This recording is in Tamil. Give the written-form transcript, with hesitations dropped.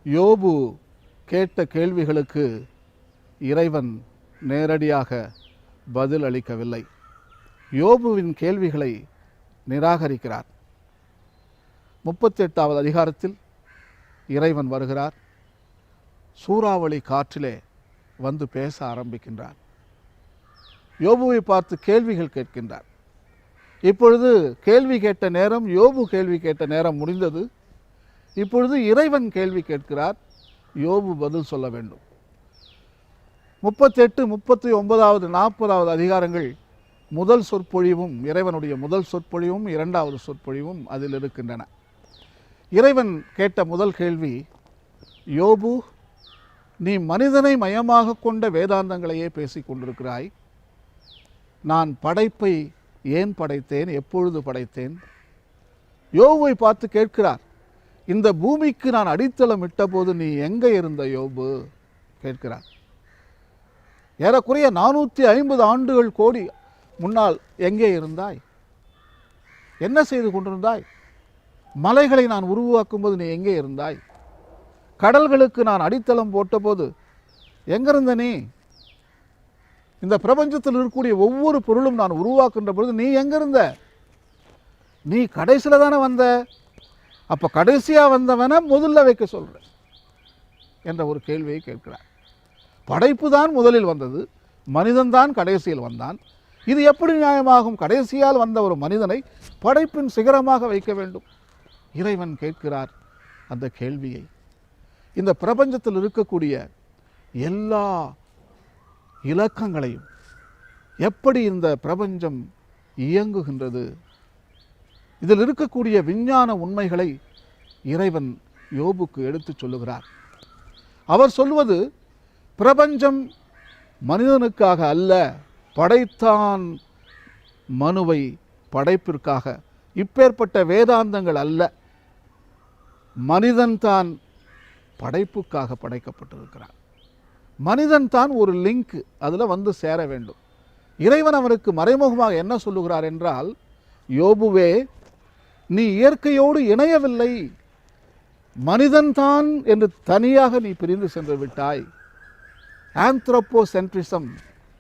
யோபு கேட்ட கேள்விகளுக்கு இறைவன் நேரடியாக பதில் அளிக்கவில்லை. யோபுவின் கேள்விகளை நிராகரிக்கிறார். 38வது அதிகாரத்தில் இறைவன் வருகிறார். சூறாவளி காற்றிலே வந்து பேச ஆரம்பிக்கின்றார். யோபுவை பார்த்து கேள்விகள் கேட்கின்றார். இப்பொழுது கேள்வி கேட்ட நேரம், யோபு கேள்வி கேட்ட நேரம் முடிந்தது. இப்பொழுது இறைவன் கேள்வி கேட்கிறார். யோபு பதில் சொல்ல வேண்டும். 38, 39, 40வது அதிகாரங்கள் முதல் சொற்பொழிவும், இறைவனுடைய முதல் சொற்பொழிவும் 2வது சொற்பொழிவும் அதில் இருக்கின்றன. இறைவன் கேட்ட முதல் கேள்வி, யோபு, நீ மனிதனை மையமாக கொண்ட வேதாந்தங்களையே பேசிக் கொண்டிருக்கிறாய். நான் படைப்பை ஏன் படைத்தேன், எப்பொழுது படைத்தேன்? யோபுவை பார்த்து கேட்கிறார், இந்த பூமிக்கு நான் அடித்தளம் இட்ட போது நீ எங்கே இருந்த யோபு கேட்கிறார். ஏறக்குறைய 450 ஆண்டுகள் கோடி முன்னால் எங்கே இருந்தாய்? என்ன செய்து கொண்டிருந்தாய்? மலைகளை நான் உருவாக்கும் போது நீ எங்கே இருந்தாய்? கடல்களுக்கு நான் அடித்தளம் போட்டபோது எங்கிருந்த நீ? இந்த பிரபஞ்சத்தில் இருக்கக்கூடிய ஒவ்வொரு பொருளும் நான் உருவாக்குகின்ற பொழுது நீ எங்கிருந்த? நீ கடைசியில் தானே வந்த. அப்போ கடைசியாக வந்தவனை முதல்ல வைக்க சொல்ற என்ற ஒரு கேள்வியை கேட்கிறார். படைப்பு தான் முதலில் வந்தது, மனிதன்தான் கடைசியில் வந்தான். இது எப்படி நியாயமாகும்? கடைசியால் வந்த ஒரு மனிதனை படைப்பின் சிகரமாக வைக்க வேண்டும். இறைவன் கேட்கிறார் அந்த கேள்வியை. இந்த பிரபஞ்சத்தில் இருக்கக்கூடிய எல்லா இலக்கங்களையும், எப்படி இந்த பிரபஞ்சம் இயங்குகின்றது, இதில் இருக்கக்கூடிய விஞ்ஞான உண்மைகளை இறைவன் யோபுக்கு எடுத்து சொல்லுகிறார். அவர் சொல்வது, பிரபஞ்சம் மனிதனுக்காக அல்ல, படைத்தான் மனுவை படைப்பிற்காக. இப்பேற்பட்ட வேதாந்தங்கள் அல்ல, மனிதன்தான் படைப்புக்காக படைக்கப்பட்டிருக்கிறார். மனிதன் தான் ஒரு லிங்க், அதில் வந்து சேர வேண்டும். இறைவன் அவனுக்கு மறைமுகமாக என்ன சொல்லுகிறார் என்றால், யோபுவே, நீ இயற்கையோடு இணையவில்லை, மனிதன்தான் என்று தனியாக நீ பிரிந்து சென்று விட்டாய். ஆந்த்ரோபோசென்ட்ரிசம்